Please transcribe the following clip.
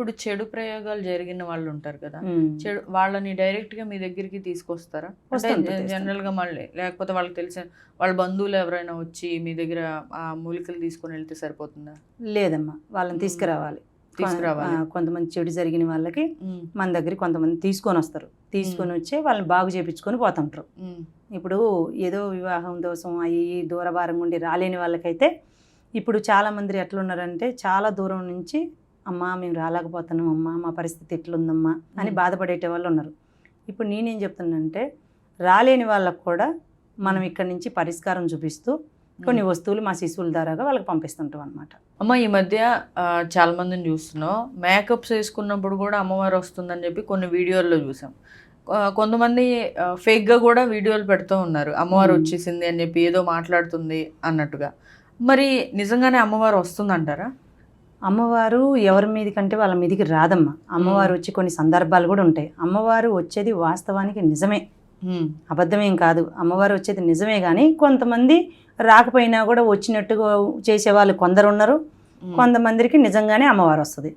ఇప్పుడు చెడు ప్రయోగాలు జరిగిన వాళ్ళు ఉంటారు కదా, ఉమ్. చెడు వాళ్ళని డైరెక్ట్ గా మీ దగ్గరికి తీసుకొస్తారా? వస్తుంటారు, జనరల్ గా మళ్ళీ లేకపోతే వాళ్ళకి తెలిసిన వాళ్ళ బంధువులు ఎవరైనా వచ్చి మీ దగ్గర ఆ మూలికలు తీసుకొని వెళ్తే సరిపోతుందా? లేదమ్మా, వాళ్ళని తీసుకురావాలి. తీసుకురావాలి. కొంతమంది చెడు జరిగిన వాళ్ళకి ఉమ్, మన దగ్గర కొంతమంది తీసుకొని వస్తారు. తీసుకొని వచ్చి వాళ్ళని బాగు చేయించుకొని పోతుంటారు. ఉమ్, ఇప్పుడు ఏదో వివాహం దోషం అయ్యి దూరభారం ఉండి రాలేని వాళ్ళకైతే ఇప్పుడు చాలామంది ఎట్లున్నారంటే చాలా దూరం నుంచి అమ్మా మేము రాలేకపోతున్నాం అమ్మా, మా పరిస్థితి ఎట్లుందమ్మా అని బాధపడేట వాళ్ళు ఉన్నారు. ఇప్పుడు నేనేం చెప్తున్నానంటే రాలేని వాళ్ళకు కూడా మనం ఇక్కడి నుంచి పరిష్కారం చూపిస్తూ కొన్ని వస్తువులు మా శిశువుల ద్వారాగా వాళ్ళకి పంపిస్తుంటాం అనమాట. అమ్మ ఈ మధ్య చాలా మందిని చూస్తున్నాం, మేకప్స్ వేసుకున్నప్పుడు కూడా అమ్మవారు వస్తుందని చెప్పి కొన్ని వీడియోల్లో చూసాం. కొంతమంది ఫేక్గా కూడా వీడియోలు పెడుతూ ఉన్నారు, అమ్మవారు వచ్చేసింది అని చెప్పి ఏదో మాట్లాడుతుంది అన్నట్టుగా. మరి నిజంగానే అమ్మవారు వస్తుందంటారా? అమ్మవారు ఎవరి మీదకంటే వాళ్ళ మీదకి రాదమ్మా. అమ్మవారు వచ్చి కొన్ని సందర్భాలు కూడా ఉంటాయి. అమ్మవారు వచ్చేది వాస్తవానికి నిజమే, అబద్ధమేం కాదు. అమ్మవారు వచ్చేది నిజమే, కానీ కొంతమంది రాకపోయినా కూడా వచ్చినట్టుగా చేసేవాళ్ళు కొందరు ఉన్నారు. కొంతమందికి నిజంగానే అమ్మవారు వస్తుంది.